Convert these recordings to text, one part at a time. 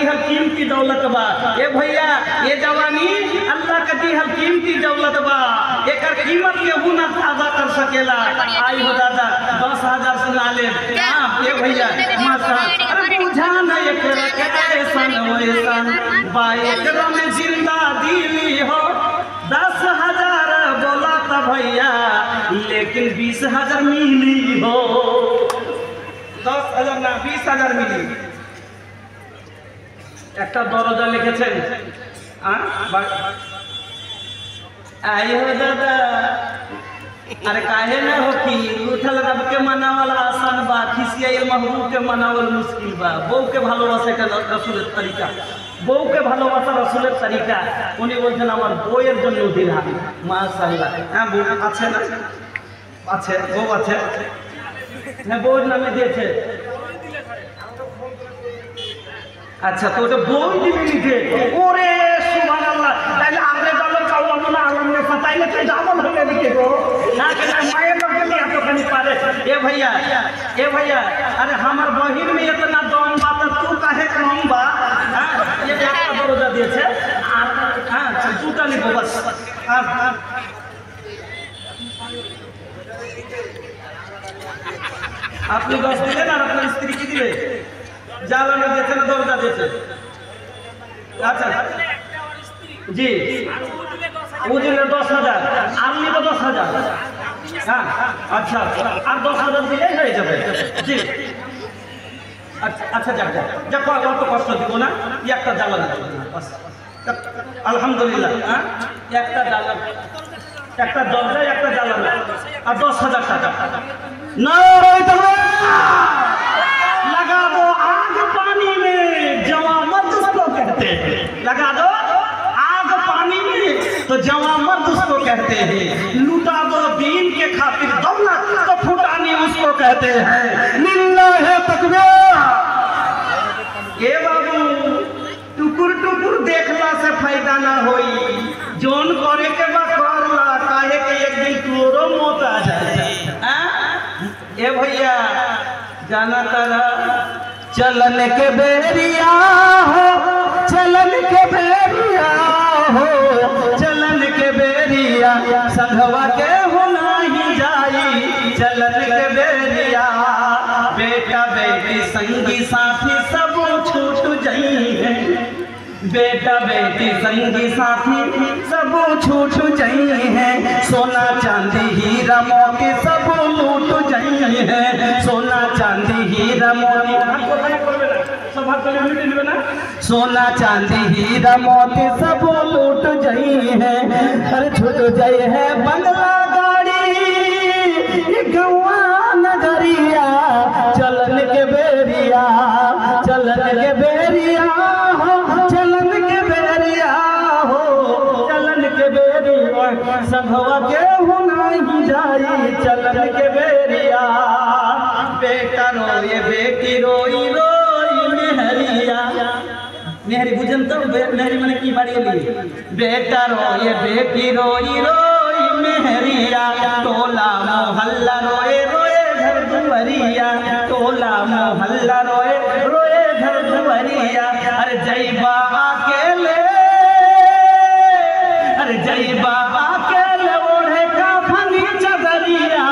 दीहल कीमती दौलत बा। ए भैया ये जवानी अल्लाह का दीहल कीमती दौलत बा, एकर कीमत केहू ना अदा कर सकेला। आई हो दादा 10,000 से ना ले। हाँ ए भैया मासा अरे बुझा न एकरा के ऐसन वैसन बा, एकरा में जिंदा दिली हो। 10,000 बोला था भैया लेकिन 20,000 मिली हो। 10,000 ना 20,000 मिली। একটা দরজা লিখেছেন आई हो दादा अरे काहे ना हो कि उठल रब के मनावल आसान बा, खिसियाइल महबूब के मनावल मुश्किल बा। बहू के ভালোবাসা का रसूलेर तरीका, বউ के ভালোবাসা রসুলের তরিকা। উনি বলছেন আমার বউয়ের জন্য দিলা। মাশাআল্লাহ। হ্যাঁ বউ আছে না? আছে, বউ আছে। হ্যাঁ বউর নামে দিয়েছে। আচ্ছা তো ওটা বউ দিবি লিখে। ওরে সুবহানাল্লাহ, তাহলে আমরা দল কাওয়া মনে আলমে ফাতাইলে তো জামল হয়ে লিখে গো না কেন মায়ের লোকে নিয়ে এতখানি পারে। ए भैया अरे हमार बहिन में इतना दम बा तो तू काहे कम बा। ये একটা দরজা দিয়েছে আর হ্যাঁ দুটা নিব বাস। আপনি 10 দিলেন আর আপনার স্ত্রী কি দিলে? জ্বালানো দিয়েছে না দরজা দিয়েছে? আচ্ছা জি ও দিলে 10,000 আর নিব 10,000। হ্যাঁ আচ্ছা আর 10,000 দিলেই হয়ে যাবে। জি আচ্ছা আচ্ছা যাক যাক অত কষ্ট দিব না। একটা জ্বালানো আলহামদুলিল্লাহ। হ্যাঁ একটা জ্বালানো, একটা দরজায় একটা জ্বালানো আর 10,000 টাকা। नारे लगा दो आग पानी में, जवां मर्द उसको कहते हैं। लगा दो आग पानी में तो जवां मर्द उसको कहते हैं। लुटा दो दीन के खातिर दौलत तो फुटानी उसको कहते हैं। लिल्लाह तकबीर। ए बाबू टुकुर टुकुर देखला से फायदा ना होई, जोन करे के बा करला, काहे के एक दिन तोरो मौत आ जाए। ए भैया जाना तारा चलन के बेरिया हो, चलन के बेरिया हो, चलन के बेरिया संघवा के होना ही जाई। चलन के बेरिया बेटा बेटी संगी साथी सब छूट जाई है। बेटा बेटी संगी साथी सब छूट जाई है। सोना चांदी हीरा मोती सब लूट जाई है। सोना चांदी हीरा मोती सोना चांदी हीरा मोती सब लूट जाई है। हर छूट जाई है बंगला गाड़ी गवा नगरिया। चलन के बेरिया, चलन के बेरिया हो, चलन के बेरिया हो, चलन के बेरिया संघवा के होना ही जाई। चलन के बेरिया बेटा रोए बेटी रोई रोई मेहरिया। मेहरी बुझन तो मेहरी मैंने की बाड़ी ली। बेटा रोए बेटी रोई रोई मेहरिया, टोला मोहल्ला रोए रोए घर दुवरिया। टोला मोहल्ला रोए रोए घर दुवरिया। अरे जय बाबा के ले, अरे जय बाबा के ले ओढ़े का फनी चदरिया।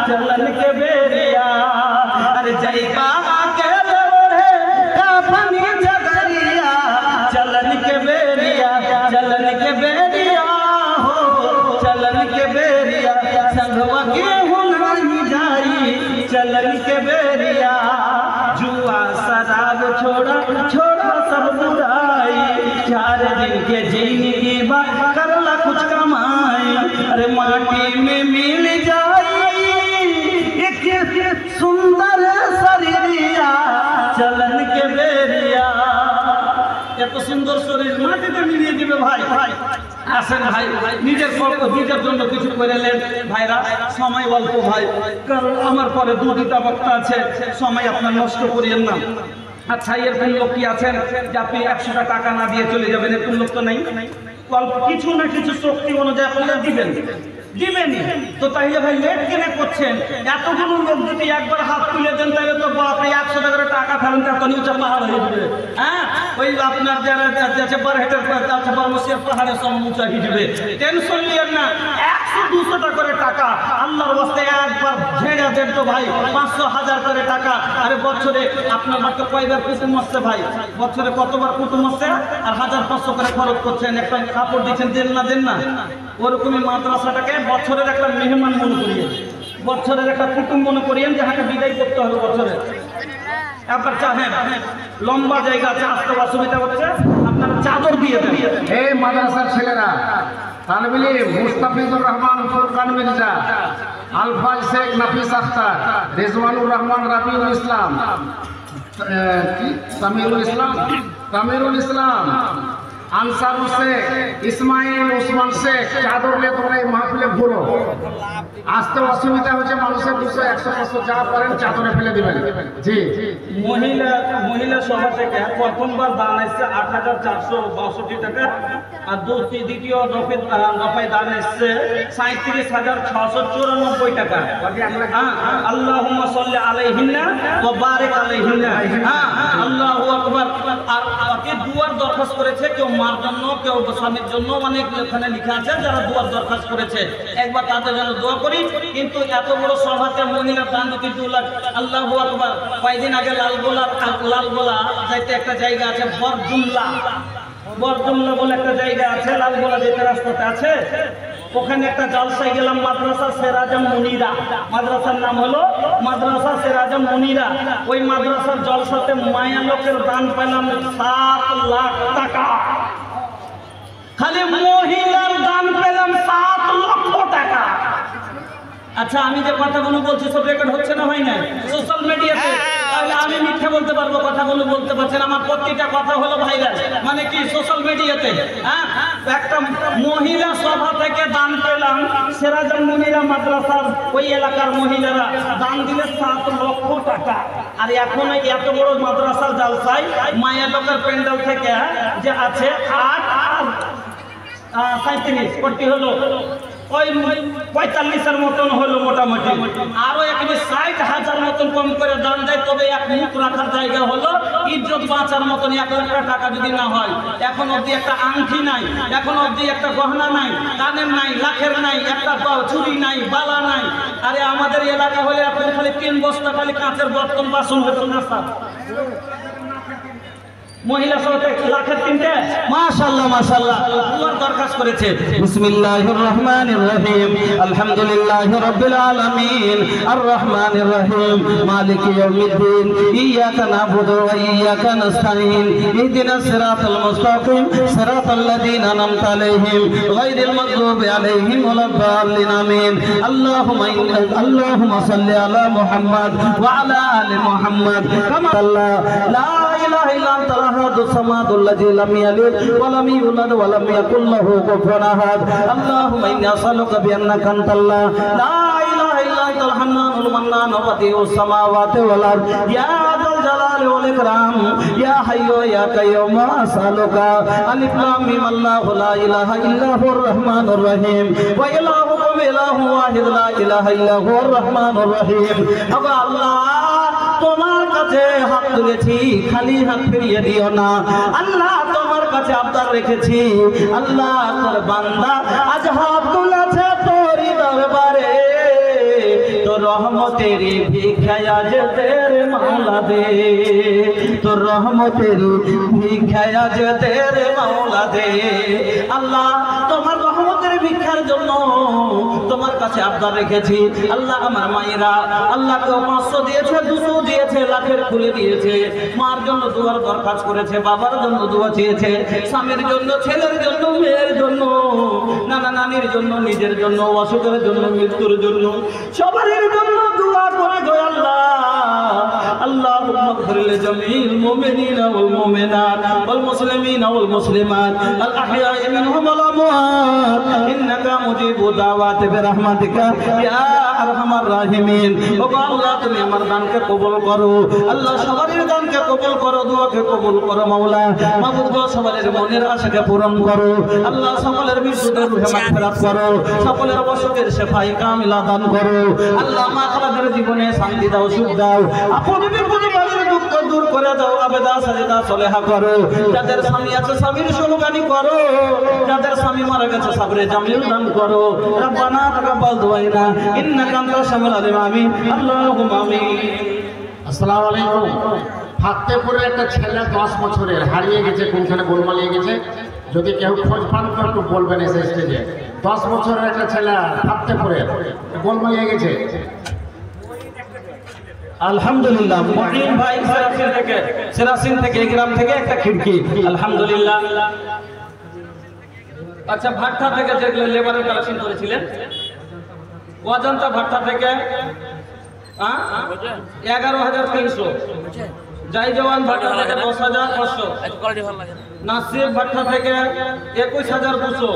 चलन के बेरिया अरे जय बाबा के ले ओढ़े का फनी चदरिया। चलन के बेरिया, चलन के बेरिया हो, चलन के बेरिया संघवा के होना ही जाई। चलन के बेरिया जुआ शराब छोड़ा छोड़ा सब बुराई। 4 दिन के जिंदगी बा करला कुछ कमाई। अरे माटी में मिल जाई एक सुंदर शरीरिया। चलन के बेरिया এত সুন্দর শরীর মাটিতে মিলিয়ে দিবে। ভাই ভাই আসেন ভাই, নিজের নিজের জন্য কিছু করে নেন ভাইরা। সময় অল্প ভাই, কারণ আমার পরে 2টা বক্তা আছে, সময় আপনার নষ্ট করিয়েন না। আচ্ছা এরকম লোক কি আছেন যে আপনি 100টা টাকা না দিয়ে চলে যাবেন? এরকম লোক তো নাই। অল্প কিছু না কিছু শক্তি অনুযায়ী আপনারা দিবেন। দিবেনি। তো তাইলে ভাই লেট কেনে করছেন? এতগুলো লোক যদি একবার হাত তুলে দেন তাহলে তো আপনি 100 টাকা করে টাকা ফেলেন, তখন উঁচা পাহাড় হয়ে যাবে। হ্যাঁ, ওই আপনার যারা আছে বারহেটের বারমসিয়ার পাহাড়ে সব উঁচা হয়ে যাবে। টেনশন নিয়েন না, 100-200 টাকা করে টাকা আল্লাহর ওয়াস্তে একবার ঝেড়ে দেন তো ভাই, 500-1000 করে টাকা। আরে বছরে আপনার মাত্র কয়বার কুটুম আসছে ভাই? বছরে কতবার কুটুম আসছে? আর 1500 করে খরচ করছেন, একটা কাপড় দিচ্ছেন, দেন না? ওরকমই মাদ্রাসাটাকে বছরের একটা মেহমান মনে করিয়েন, বছরের একটা কুটুম মনে করিয়েন, যাহাকে বিদায় করতে হবে বছরে। একবার চাহেন, লম্বা জায়গা আছে, আসতে অসুবিধা হচ্ছে, আপনারা চাদর দিয়ে দেন। এই মাদ্রাসার ছেলেরা তানবিলি মুস্তাফিজুর রহমান, ফুরকান মির্জা, আলফাজ শেখ, নাফিস আখতার, রিজওয়ানুর রহমান, রাবিউল ইসলাম, তামিরুল ইসলাম, আনসারুল শেখ, ইসমাইল, উসমান শেখ, চাদর নিয়ে তোমরা এই মাহফিলে ঘুরো। আসতে অসুবিধা হচ্ছে, মানুষের 200-100-500 যা পারেন চাদরে ফেলে দিবেন। জি, মহিলা সভা থেকে প্রথমবার দান এসছে 8462 টাকা, আর দ্বিতীয় দফায় দান এসছে 37,694 টাকা। আল্লাহুম্মা সাল্লি আলাইহিন্না ওয়া বারিক আলাইহিন্না। আল্লাহু আকবার। আর কে দুয়ার দরখাস্ত করেছে, কেউ মার জন্য, কেউ স্বামীর জন্য, অনেক এখানে লেখা আছে যারা দুয়ার দরখাস্ত করেছে, একবার তাদের জন্য দোয়া করি। কিন্তু এত বড় সভাতে মহিলার দান 2 লাখ, আল্লাহু আকবার। কয়েকদিন আগে লালগোলা যাইতে একটা জায়গা আছে, বরজুমলা বলে একটা জায়গা আছে, লালগোলা যেতে রাস্তাতে আছে, ওখানে একটা জলসায় গেলাম, মাদ্রাসা সেরাজম মুনিরা, মাদ্রাসার নাম হলো মাদ্রাসা সেরাজম মুনিরা। ওই মাদ্রাসার জলসাতে মায়া লোকের দান পেলাম 7 লাখ টাকা। খালি মহিলার দান পেলাম 7 লক্ষ টাকা। আচ্ছা, আমি যে কথাগুলো বলছি সব রেকর্ড হচ্ছে না, হয় না সোশ্যাল মিডিয়াতে? তাহলে আমি মিথ্যা বলতে পারবো, কথাগুলো বলতে পারছেন? আমার প্রত্যেকটা কথা হলো ভাইরাল, মানে কি সোশ্যাল মিডিয়াতে। হ্যাঁ, একটা মহিলা সভা থেকে দান পেলাম, সেরাজম মুনিরা মাদ্রাসার ওই এলাকার মহিলারা দান দিলে 7 লক্ষ টাকা। আর এখন এত বড় মাদ্রাসার জালসায় মায়া লোকের প্যান্ডেল থেকে যে আছে 37 কোটি হলো, ওই 45-এর মতন হলো মোটামুটি। আরো এখানে 60,000 মতন কম করে দান দেয়, তবে এক মুখ রাখার জায়গা হলো, ইজ্জত বাঁচার মতন 1 লাখ টাকা যদি না হয়। এখন অবধি একটা আংটি নাই, এখন অবধি একটা গহনা নাই, কানের নাই, লাখের নাই, একটা চুরি নাই, বালা নাই। আরে আমাদের এলাকা হলে এখন খালি 3 বস্তা খালি কাঁচের বর্তন বাসন হতো না স্যার। মহিলা সভাতে লাখের 3টে, মাশাআল্লাহ মাশাআল্লাহ, দুয়ার দরখাস্ত করেছে। বিসমিল্লাহির রহমানির রহিম, আলহামদুলিল্লাহি রাব্বিল আলামিন, আর রহমানির রহিম, মালিকি ইয়াউমিদ্দিন, ইয়্যাকা না'বুদু ওয়া ইয়্যাকা নাস্তাঈন, ইহদিনাস সিরাতাল মুস্তাকিম, সিরাতাল লাযীনা আন'আমতা আলাইহিম, গায়রিল মাগদুবি আলাইহিম ওয়ালাদ-দাল্লিন। আমিন। আল্লাহুম্মা সাল্লি আলা মুহাম্মাদ ওয়া আলা আলি মুহাম্মাদ কামা লা ইলাহা ইল্লা আনতা الصمد الذي لم يلد ولم يولد ولم يكن له كفوا احد. اللهم اني اسالك بانك انت الله لا اله الا انت الحنان المنان بديع السماوات والارض يا ذا الجلال والاكرام يا حي يا قيوم اسالك الف لام ميم الله لا اله الا هو الرحمن الرحيم والهكم اله واحد لا اله الا هو الرحمن الرحيم. الله তোমার কাছে হাত তুলেছি, খালি হাত ফিরিয়ে দিও না আল্লাহ। তোমার কাছে আবদার রেখেছি আল্লাহ, তোর বান্দা আজ হাত তুলেছে তোরই দরবারে, তোর রহমতের ভিক্ষা আজ তেরে মাওলা দে, তোর রহমতের ভিক্ষা আজ তেরে মাওলা দে। আল্লাহ তোমার রহমতের ভিক্ষার জন্য তোমার কাছে আবদার রেখেছি আল্লাহ। আমার মায়েরা আল্লাহ কেউ 500 দিয়েছে, 200 দিয়েছে, লাখের খুলে দিয়েছে, মার জন্য দুয়ার দরখাস্ত করেছে, বাবার জন্য দোয়া চেয়েছে, স্বামীর জন্য, ছেলের জন্য, মেয়ের জন্য, নানা নানির জন্য, নিজের জন্য, অসুখের জন্য, মৃত্যুর জন্য, সবার জন্য দোয়া করে গো আল্লাহ। اللهم اغفر لجميع المؤمنين والمؤمنات والمسلمين والمسلمات الأحياء منهم والأموات إنك مجيب دعوات برحمتك يا أرحم الراحمين আল্লাহ তুমি আমার দানকে কবুল করো আল্লাহ সবার দানকে কবুল করো দোয়াকে কবুল করো মাওলা মাবুদ গো সবার মনের আশাকে পূরণ করো আল্লাহ সকলের মৃত্যুতে রুহে মাগফিরাত করো সকলের অসুখের শিফায়ে কামিলা দান করো আল্লাহ মা খালাদের জীবনে শান্তি দাও সুখ দাও আপনি বিপদে বাড়ির দুঃখ দূর করে দাও আবেদা সাজদা সলেহা করো যাদের স্বামী আছে স্বামীর সুলগানি করো যাদের স্বামী মারা গেছে সাবরে জামিল দান করো রব্বানা তাকাব্বাল দুআইনা ইন্নাকা আনতাস সামিউল আলিম আমিন আল্লাহুম্মা আমিন। আসসালামু আলাইকুম। ফাতেপুরে একটা ছেলে 10 বছরের হারিয়ে গেছে, কোনখানে গোলমালিয়ে গেছে, যদি কেউ খোঁজ পান তো একটু বলবেন এসে স্টেজে। 10 বছরের একটা ছেলে ফাতেপুরে গোলমালিয়ে গেছে। আলহামদুলিল্লাহ মুহিন ভাই সেরাসিন থেকে গ্রাম থেকে একটা খিড়কি আলহামদুলিল্লাহ। আচ্ছা ভাট্টা থেকে যেগুলো লেবারের কালেকশন করেছিলেন অজন্তা ভাট্টা থেকে 11,300, জয় জওয়ান ভাট্টা থেকে 10,500, নাসির ভাট্টা থেকে 21,200।